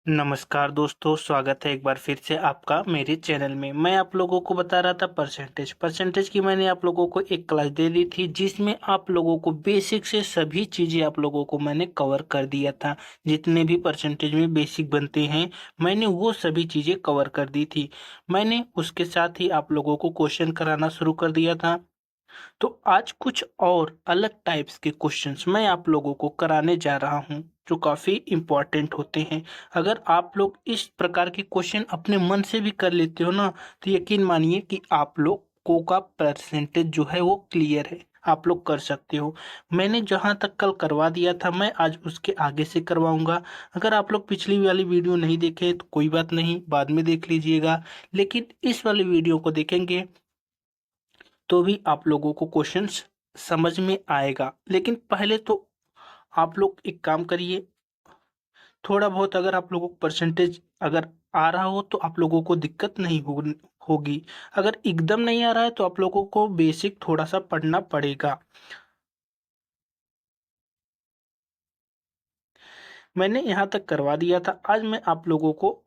नमस्कार दोस्तों, स्वागत है एक बार फिर से आपका मेरे चैनल में। मैं आप लोगों को बता रहा था परसेंटेज की मैंने आप लोगों को एक क्लास दे दी थी, जिसमें आप लोगों को बेसिक से सभी चीज़ें आप लोगों को मैंने कवर कर दिया था। जितने भी परसेंटेज में बेसिक बनते हैं, मैंने वो सभी चीज़ें कवर कर दी थी। मैंने उसके साथ ही आप लोगों को क्वेश्चन कराना शुरू कर दिया था। तो आज कुछ और अलग टाइप्स के क्वेश्चंस मैं आप लोगों को कराने जा रहा हूं, जो काफ़ी इम्पोर्टेंट होते हैं। अगर आप लोग इस प्रकार के क्वेश्चन अपने मन से भी कर लेते हो ना, तो यकीन मानिए कि आप लोगों का परसेंटेज जो है वो क्लियर है। आप लोग कर सकते हो। मैंने जहां तक कल करवा दिया था, मैं आज उसके आगे से करवाऊंगा। अगर आप लोग पिछली वाली वीडियो नहीं देखे तो कोई बात नहीं, बाद में देख लीजिएगा। लेकिन इस वाली वीडियो को देखेंगे तो भी आप लोगों को क्वेश्चंस समझ में आएगा। लेकिन पहले तो आप लोग एक काम करिए, थोड़ा बहुत अगर आप लोगों को परसेंटेज अगर आ रहा हो तो आप लोगों को दिक्कत नहीं होगी। अगर एकदम नहीं आ रहा है तो आप लोगों को बेसिक थोड़ा सा पढ़ना पड़ेगा। मैंने यहाँ तक करवा दिया था। आज मैं आप लोगों को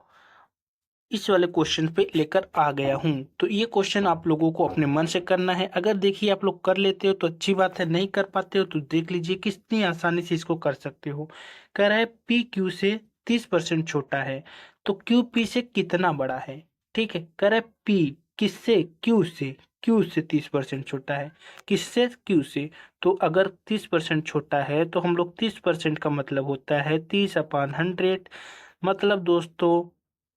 इस वाले क्वेश्चन पे लेकर आ गया हूँ। तो ये क्वेश्चन आप लोगों को अपने मन से करना है। अगर देखिए आप लोग कर लेते हो तो अच्छी बात है, नहीं कर पाते हो तो देख लीजिए कितनी आसानी से इसको कर सकते हो। कह रहा है पी क्यू से 30% छोटा है, तो क्यू पी से कितना बड़ा है। ठीक है, कह रहा है पी किससे, क्यू से 30% छोटा है। किससे, क्यू से। तो अगर 30% छोटा है तो हम लोग 30% का मतलब होता है 30/100। मतलब दोस्तों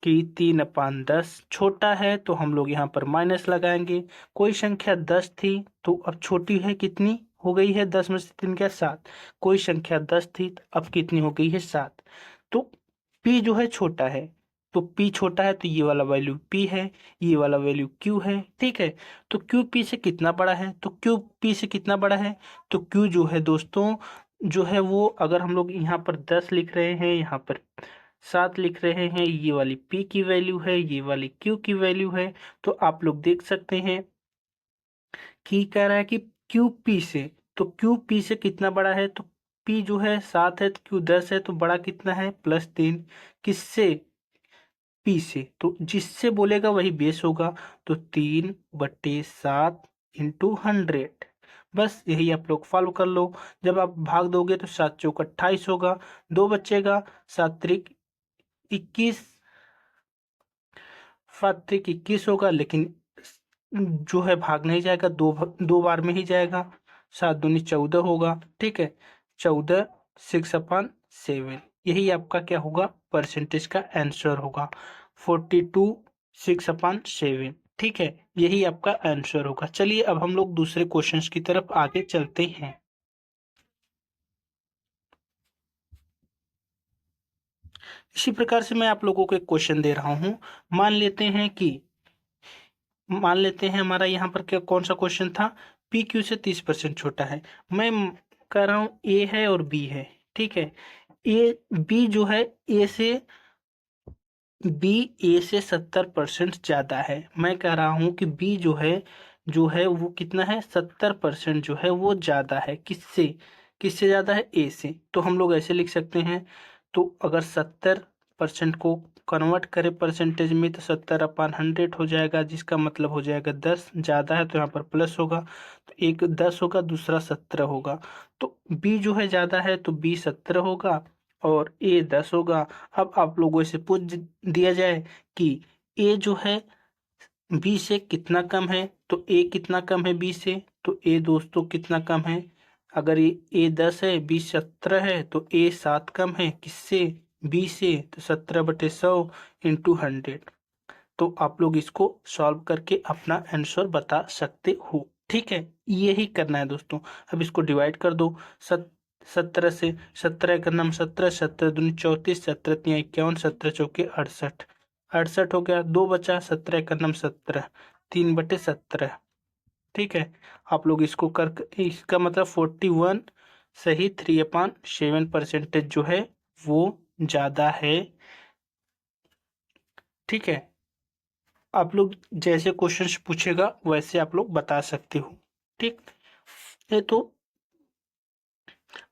कि 3/10 छोटा है तो हम लोग यहाँ पर माइनस लगाएंगे। कोई संख्या 10 थी तो अब छोटी है, कितनी हो गई है, 10 में से 3 क्या 7। कोई संख्या 10 थी तो अब कितनी हो गई है, 7। तो p जो है छोटा है, तो p छोटा है तो ये वाला वैल्यू p है, ये वाला वैल्यू q है। ठीक है, तो q p से कितना बड़ा है, तो q p से कितना बड़ा है, तो q जो है दोस्तों जो है वो, अगर हम लोग यहाँ पर 10 लिख रहे हैं, यहाँ पर 7 लिख रहे हैं, ये वाली p की वैल्यू है, ये वाली q की वैल्यू है। तो आप लोग देख सकते हैं कि कह रहा है कि क्यू पी से, तो क्यू पी से कितना बड़ा है, तो p जो है 7 है तो क्यू 10 है, तो बड़ा कितना है, +3। किससे, p से। तो जिससे बोलेगा वही बेस होगा। तो 3/7 इंटू 100। बस यही आप लोग फॉलो कर लो। जब आप भाग दोगे तो 7 चौक 28 होगा, 2 बचेगा, 7 त्रिक 21, 7 त्रिक 21 होगा। लेकिन जो है भाग नहीं जाएगा, दो बार में ही जाएगा। 7 दूनी 14 होगा। ठीक है, 14 6/7, यही आपका क्या होगा, परसेंटेज का आंसर होगा। 42 6/7। ठीक है, यही आपका आंसर होगा। चलिए अब हम लोग दूसरे क्वेश्चंस की तरफ आगे चलते हैं। इसी प्रकार से मैं आप लोगों को एक क्वेश्चन दे रहा हूं। मान लेते हैं हमारा यहाँ पर क्या कौन सा क्वेश्चन था, पी क्यू से 30% छोटा है। मैं कह रहा हूँ ए है और बी है। ठीक है, ए बी जो है ए से, बी ए से 70% ज्यादा है। मैं कह रहा हूँ कि बी जो है वो कितना है, 70% जो है वो ज्यादा है। किससे, किससे ज्यादा है, ए से। तो हम लोग ऐसे लिख सकते हैं। तो अगर 70% को कन्वर्ट करें परसेंटेज में तो 70/100 हो जाएगा, जिसका मतलब हो जाएगा 10। ज्यादा है तो यहाँ पर प्लस होगा, तो एक 10 होगा, दूसरा 17 होगा। तो बी जो है ज्यादा है तो बी 17 होगा और ए 10 होगा। अब आप लोगों से पूछ दिया जाए कि ए जो है बी से कितना कम है, तो ए कितना कम है बी से, तो ए दोस्तों कितना कम है। अगर ये ए 10 है, बी 17 है, तो ए 7 कम है किससे, बी से। तो 17/100 इंटू 100। तो आप लोग इसको सॉल्व करके अपना आंसर बता सकते हो। ठीक है, यही करना है दोस्तों। अब इसको डिवाइड कर दो 17 से। 17 का नाम 17, 17 दूनी 34, 17 तिया 51, 17 चौके 68। 68 हो गया, 2 बचा, 17 का नाम 17, 3/17। ठीक है, आप लोग इसको कर, इसका मतलब 41 सही 3/7 परसेंटेज जो है वो ज्यादा है। ठीक है, आप लोग जैसे क्वेश्चंस पूछेगा वैसे आप लोग बता सकते हो। ठीक है, तो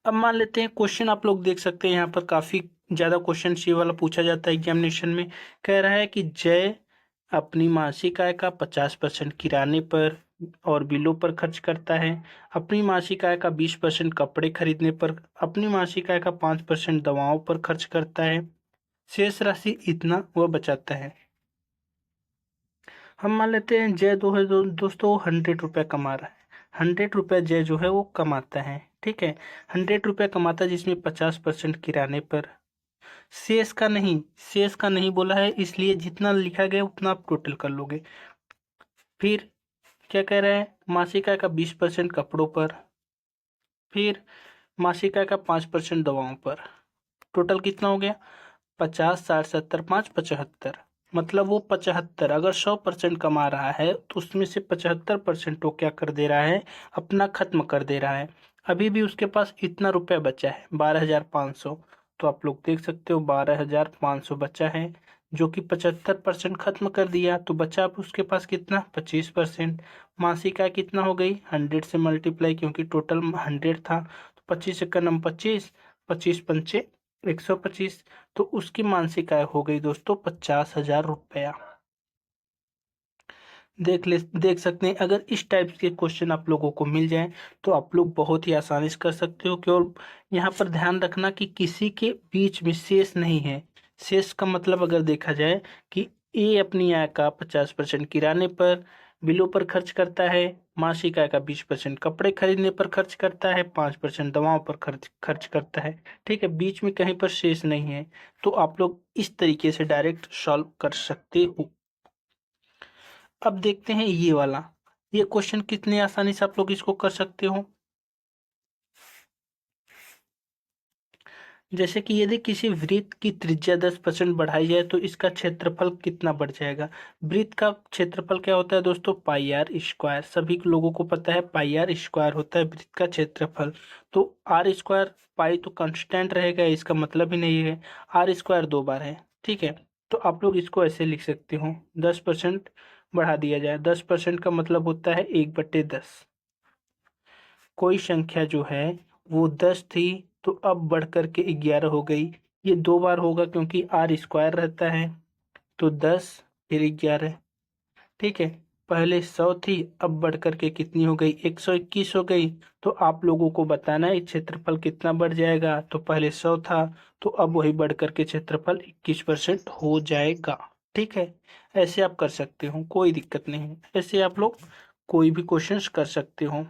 अब मान लेते हैं क्वेश्चन आप लोग देख सकते हैं यहाँ पर काफी ज़्यादा क्वेश्चन ये वाला पूछा जाता है एग्जामिनेशन में। कह रहा है कि जय अपनी मासिक आय का 50% किराने पर और बिलों पर खर्च करता है, अपनी मासिक आय का 20% कपड़े खरीदने पर, अपनी मासिक आय का 5% दवाओं पर खर्च करता है, शेष राशि इतना वह बचाता है। हम मान लेते हैं जय दोस्तों 100 रुपये कमा रहा है। 100 रुपये जय जो है वो कमाता है, ठीक है। 100 रुपये कमाता है जिसमें 50% किराने पर, शेष का नहीं बोला है, इसलिए जितना लिखा गया उतना आप टोटल कर लोगे। फिर क्या कह रहे हैं, मासिक आय का 20% कपड़ों पर, फिर मासिक आय का 5% दवाओं पर। टोटल कितना हो गया, 50, 60, 70, 5, 75। मतलब वो 75, अगर 100% कमा रहा है तो उसमें से 75% वो क्या कर दे रहा है, अपना खत्म कर दे रहा है। अभी भी उसके पास इतना रुपया बचा है 12,500। तो आप लोग देख सकते हो 12,500 बचा है, जो कि 75% खत्म कर दिया। तो बचा अब उसके पास कितना, 25%। मासिक आय कितना हो गई, 100 से मल्टीप्लाई, क्योंकि टोटल 100 था। तो 25 एक नम 25, 25 पंचे 125। तो उसकी मासिक आय हो गई दोस्तों 50,000 रुपया। देख सकते हैं, अगर इस टाइप के क्वेश्चन आप लोगों को मिल जाएं तो आप लोग बहुत ही आसानी से कर सकते हो। केवल यहाँ पर ध्यान रखना कि किसी के बीच में शेष नहीं है। शेष का मतलब अगर देखा जाए कि ए अपनी आय का 50% किराने पर, बिलों पर खर्च करता है, मासिक आय का 20% कपड़े खरीदने पर खर्च करता है, 5% दवाओं पर खर्च करता है, ठीक है। बीच में कहीं पर शेष नहीं है। तो आप लोग इस तरीके से डायरेक्ट सॉल्व कर सकते हो। अब देखते हैं ये वाला, ये क्वेश्चन कितने आसानी से आप लोग इसको कर सकते हो। जैसे कि यदि किसी वृत्त की त्रिज्या 10% बढ़ाई जाए तो इसका क्षेत्रफल कितना बढ़ जाएगा। वृत्त का क्षेत्रफल क्या होता है दोस्तों, पाई आर स्क्वायर। सभी लोगों को पता है पाई आर स्क्वायर होता है वृत्त का क्षेत्रफल। तो आर स्क्वायर, पाई तो कांस्टेंट रहेगा, इसका मतलब ही नहीं है। आर स्क्वायर 2 बार है, ठीक है। तो आप लोग इसको ऐसे लिख सकते हो, 10% बढ़ा दिया जाए। 10% का मतलब होता है 1/10। कोई संख्या जो है वो 10 थी तो अब बढ़ कर के 11 हो गई। ये 2 बार होगा क्योंकि आर स्क्वायर रहता है। तो 10 फिर 11, ठीक है। पहले 100 थी, अब बढ़ कर के कितनी हो गई, 121 हो गई। तो आप लोगों को बताना है क्षेत्रफल कितना बढ़ जाएगा। तो पहले 100 था, तो अब वही बढ़ कर के क्षेत्रफल 21% हो जाएगा, ठीक है। ऐसे आप कर सकते हो, कोई दिक्कत नहीं है। ऐसे आप लोग कोई भी क्वेश्चंस कर सकते हो।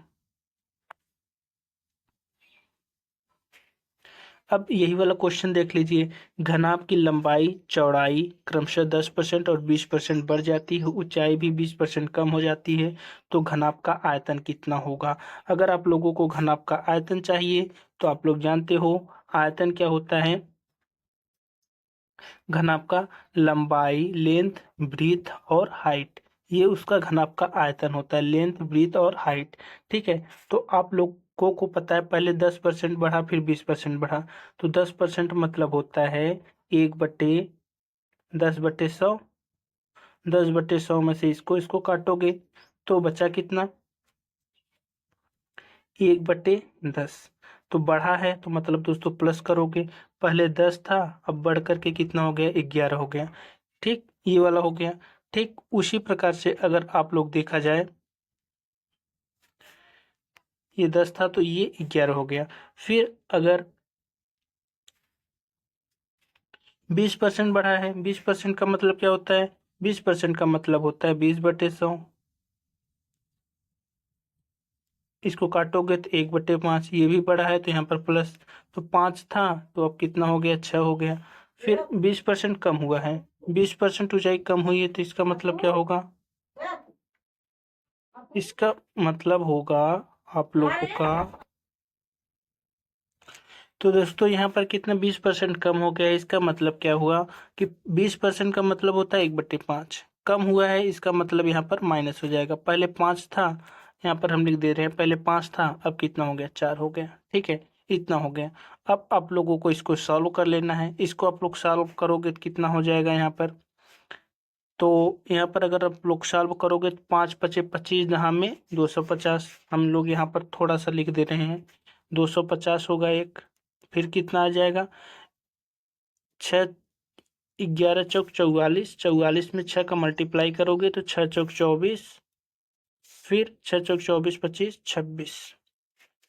अब यही वाला क्वेश्चन देख लीजिए, घनाभ की लंबाई चौड़ाई क्रमशः 10% और 20% बढ़ जाती है, ऊंचाई भी 20% कम हो जाती है, तो घनाभ का आयतन कितना होगा। अगर आप लोगों को घनाभ का आयतन चाहिए तो आप लोग जानते हो आयतन क्या होता है, घनाभ का लंबाई, लेंथ, ब्रीथ और हाइट, ये उसका घनाभ का आयतन होता है, लेंथ, ब्रीथ और हाइट, ठीक है। तो आप लोगों को पता है पहले 10% बढ़ा फिर 20% बढ़ा। तो 10% मतलब होता है 1/10/100। 10/100 में से इसको इसको काटोगे तो बचा कितना, 1/10। तो बढ़ा है तो मतलब दोस्तों प्लस करोगे, पहले 10 था अब बढ़ करके कितना हो गया, 11 हो गया, ठीक। ये वाला हो गया। ठीक उसी प्रकार से अगर आप लोग देखा जाए, ये 10 था तो ये 11 हो गया। फिर अगर 20% बढ़ा है, 20% का मतलब क्या होता है, 20% का मतलब होता है 20/100। इसको काटोगे तो 1/5, ये भी बढ़ा है तो यहाँ पर प्लस। तो 5 था तो अब कितना हो गया, 6 हो गया। फिर 20% कम हुआ है, 20% ऊंचाई कम हुई है तो इसका मतलब क्या होगा, इसका मतलब होगा आप लोगों का, तो दोस्तों यहाँ पर कितना 20% कम हो गया है। इसका मतलब क्या हुआ कि 20% का मतलब होता है 1/5, कम हुआ है इसका मतलब यहाँ पर माइनस हो जाएगा। पहले 5 था, यहाँ पर हम लिख दे रहे हैं पहले 5 था, अब कितना हो गया, 4 हो गया, ठीक है। इतना हो गया। अब आप लोगों को इसको सॉल्व कर लेना है। इसको आप लोग सॉल्व करोगे तो कितना हो जाएगा यहाँ पर, तो यहाँ पर अगर आप लोग सॉल्व करोगे तो 5×5 = 25, यहाँ में 250, हम लोग यहाँ पर थोड़ा सा लिख दे रहे हैं, 250 होगा एक। फिर कितना आ जाएगा, 6 11 चौक 44, 44 में 6 का मल्टीप्लाई करोगे तो 6 चौक 24, फिर 6 चौक 24 25 26,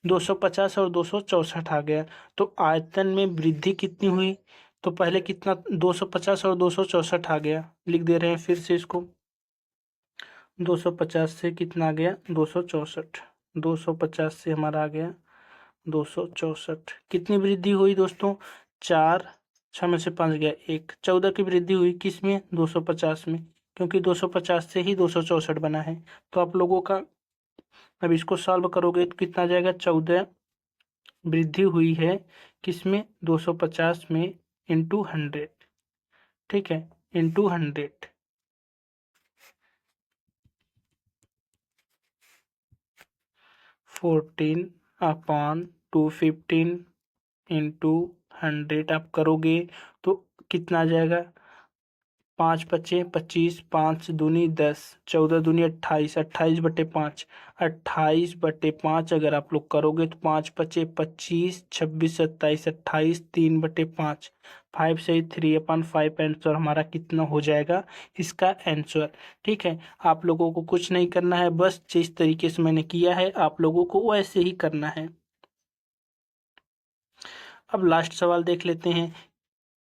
250 और 264 आ गया। तो आयतन में वृद्धि कितनी हुई? तो पहले कितना 250 और 264 आ गया, लिख दे रहे हैं फिर से इसको। 250 से कितना आ गया 264, 250 से हमारा आ गया 264। कितनी वृद्धि हुई दोस्तों? 4, 6 में से 5 गया 1, 14 की वृद्धि हुई किस में? 250 में, क्योंकि 250 से ही 264 बना है। तो आप लोगों का अब इसको सॉल्व करोगे तो कितना जाएगा? 14 वृद्धि हुई है किसमें? 250 में इंटू 100, ठीक है, इंटू 100। 14/215 इंटू 100 आप करोगे तो कितना आ जाएगा? 5 पचे 25, 5 दूनी 10, 14 दूनी 28, 28/5, 28/5 अगर आप लोग करोगे तो 5 पचे 25, 26 27 28, 3/5, 5 से 3/5 आंसर हमारा कितना हो जाएगा इसका आंसर। ठीक है, आप लोगों को कुछ नहीं करना है, बस जिस तरीके से मैंने किया है आप लोगों को वैसे ही करना है। अब लास्ट सवाल देख लेते हैं,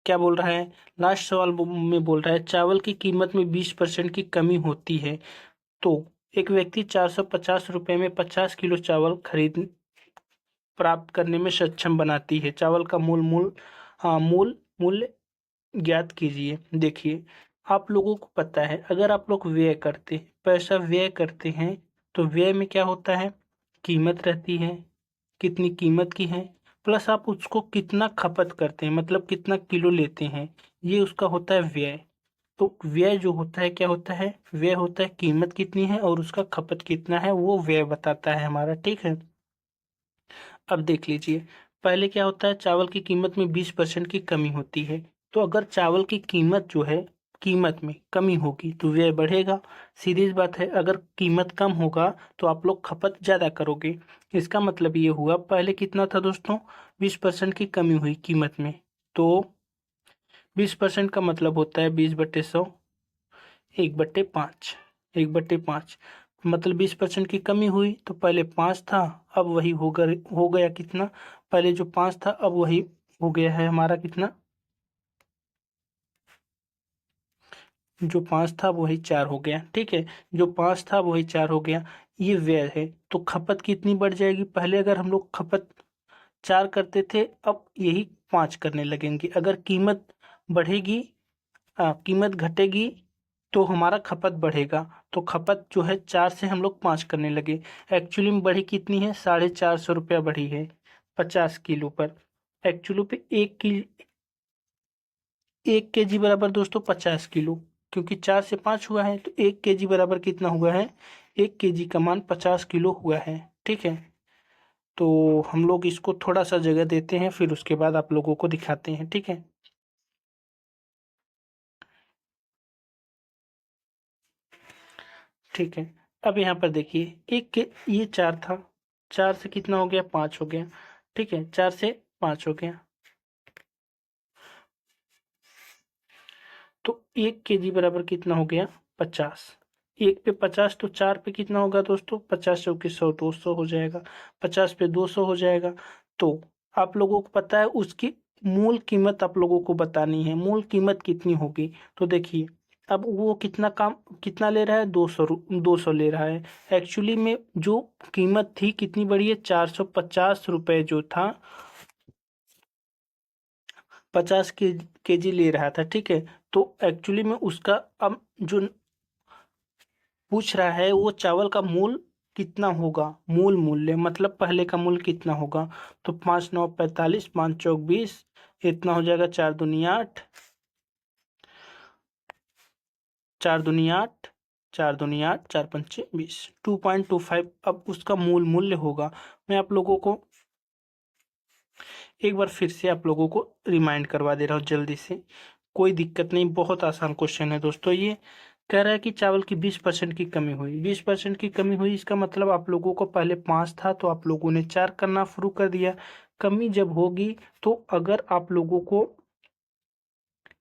क्या बोल रहा है? लास्ट सवाल में बोल रहा है चावल की कीमत में 20% की कमी होती है तो एक व्यक्ति 450 रुपये में 50 किलो चावल खरीद प्राप्त करने में सक्षम बनाती है। चावल का मूल मूल्य ज्ञात कीजिए। देखिए, आप लोगों को पता है अगर आप लोग व्यय करते पैसा व्यय करते हैं तो व्यय में क्या होता है? कीमत रहती है, कितनी कीमत की है, प्लस आप उसको कितना खपत करते हैं, मतलब कितना किलो लेते हैं, ये उसका होता है व्यय। तो व्यय जो होता है क्या होता है? व्यय होता है कीमत कितनी है और उसका खपत कितना है, वो व्यय बताता है हमारा। ठीक है, अब देख लीजिए, पहले क्या होता है? चावल की कीमत में 20% की कमी होती है। तो अगर चावल की कीमत जो है, कीमत में कमी होगी तो व्यय बढ़ेगा। सीधी सी बात है, अगर कीमत कम होगा तो आप लोग खपत ज़्यादा करोगे। इसका मतलब ये हुआ, पहले कितना था दोस्तों? 20% की कमी हुई कीमत में, तो 20% का मतलब होता है 20/100, 1/5, 1/5, मतलब 20% की कमी हुई तो पहले 5 था, अब वही हो गया कितना? पहले जो 5 था अब वही हो गया है हमारा कितना? जो 5 था वही 4 हो गया। ठीक है, जो 5 था वही 4 हो गया। ये व्यय है, तो खपत कितनी बढ़ जाएगी? पहले अगर हम लोग खपत 4 करते थे, अब यही 5 करने लगेंगे। अगर कीमत बढ़ेगी, कीमत घटेगी तो हमारा खपत बढ़ेगा। तो खपत जो है 4 से हम लोग 5 करने लगे। एक्चुअली में बढ़ी कितनी है? 450 रुपया बढ़ी है 50 किलो पर। एक्चुअली पे 1 kg बराबर दोस्तों 50 किलो, क्योंकि 4 से 5 हुआ है तो 1 kg बराबर कितना हुआ है? 1 kg का मान 50 किलो हुआ है। ठीक है, तो हम लोग इसको थोड़ा सा जगह देते हैं, फिर उसके बाद आप लोगों को दिखाते हैं। ठीक है, ठीक है, अब यहाँ पर देखिए, एक के ये 4 था, 4 से कितना हो गया? 5 हो गया। ठीक है, 4 से 5 हो गया, तो 1 kg बराबर कितना हो गया? 50। 1 पे 50 तो 4 पे कितना होगा दोस्तों? 50 चौके 100, 200 हो जाएगा। 50 पे 200 हो जाएगा। तो आप लोगों को पता है उसकी मूल कीमत आप लोगों को बतानी है। मूल कीमत कितनी होगी? तो देखिए, अब वो कितना ले रहा है? 200 ले रहा है। एक्चुअली में जो कीमत थी कितनी बड़ी है? 450 रुपये जो था, 50 केजी ले रहा था। ठीक है, तो एक्चुअली में उसका अब जो पूछ रहा है वो चावल का मूल कितना होगा? मूल मूल्य मतलब पहले का मूल कितना होगा? तो 5×9 = 45, 5×4 = 20, इतना हो जाएगा। 4×2 = 8, 4×2 = 8, 4×2 = 8, 4×5 = 20, 2.25 अब उसका मूल मूल्य होगा। मैं आप लोगों को एक बार फिर से आप लोगों को रिमाइंड करवा दे रहा हूँ जल्दी से, कोई दिक्कत नहीं, बहुत आसान क्वेश्चन है दोस्तों। ये कह रहा है कि चावल की 20% की कमी हुई, 20% की कमी हुई, इसका मतलब आप लोगों को पहले 5 था तो आप लोगों ने 4 करना शुरू कर दिया। कमी जब होगी तो अगर आप लोगों को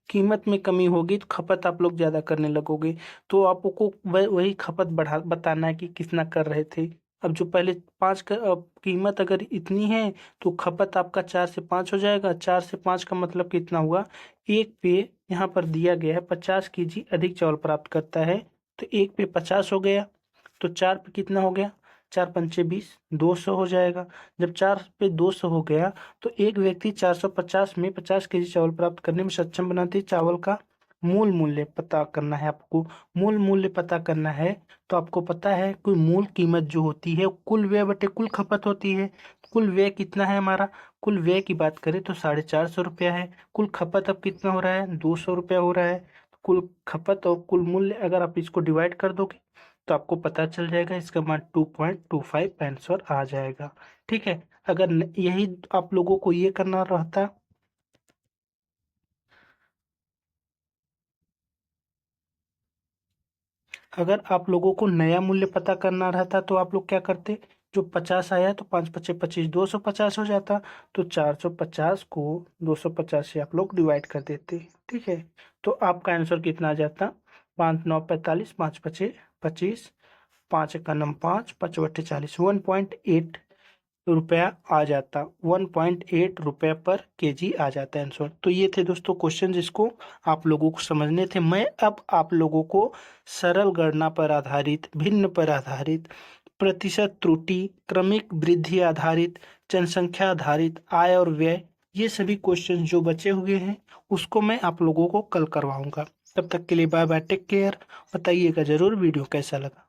कीमत में कमी होगी तो खपत आप लोग ज़्यादा करने लगोगे। तो आपको वही खपत बढ़ा बताना है कि कितना कर रहे थे। अब जो पहले कीमत अगर इतनी है तो खपत आपका 4 से 5 हो जाएगा। 4 से 5 का मतलब कितना हुआ, एक पे यहाँ पर दिया गया है 50 केजी अधिक चावल प्राप्त करता है, तो एक पे 50 हो गया, तो 4 पे कितना हो गया, 4 पंचे 20, 200 हो जाएगा। जब 4 पे 200 हो गया तो एक व्यक्ति 450 में 50 केजी चावल प्राप्त करने में सक्षम बनाती है। चावल का मूल मूल्य पता करना है आपको। मूल मूल्य पता करना है तो आपको पता है कोई मूल कीमत जो होती है कुल व्यय बटे कुल खपत होती है। कुल व्यय कितना है हमारा, कुल व्यय की बात करें तो 450 रुपया है। कुल खपत अब कितना हो रहा है, 200 रुपया हो रहा है। कुल खपत और कुल मूल्य अगर आप इसको डिवाइड कर दोगे तो आपको पता चल जाएगा, इसका मान 2.25 आंसर आ जाएगा। ठीक है, अगर यही आप लोगों को ये करना रहता, अगर आप लोगों को नया मूल्य पता करना रहता तो आप लोग क्या करते, जो 50 आया तो 5 पचे 25, 250 हो जाता, तो 450 को 250 से आप लोग डिवाइड कर देते। ठीक है, तो आपका आंसर कितना आ जाता, 5 9 45, 5 पचे 25, 5 का नम 5, 5 बट्टे 40, 1.8 रुपया आ जाता। 1.8 रुपये पर केजी आ जाता है आंसर। तो ये थे दोस्तों क्वेश्चन जिसको आप लोगों को समझने थे। मैं अब आप लोगों को सरल गणना पर आधारित, भिन्न पर आधारित, प्रतिशत त्रुटि, क्रमिक वृद्धि आधारित, जनसंख्या आधारित, आय और व्यय, ये सभी क्वेश्चन जो बचे हुए हैं उसको मैं आप लोगों को कल करवाऊंगा। तब तक के लिए बाय बाय, टेक केयर। बताइएगा जरूर वीडियो कैसा लगा।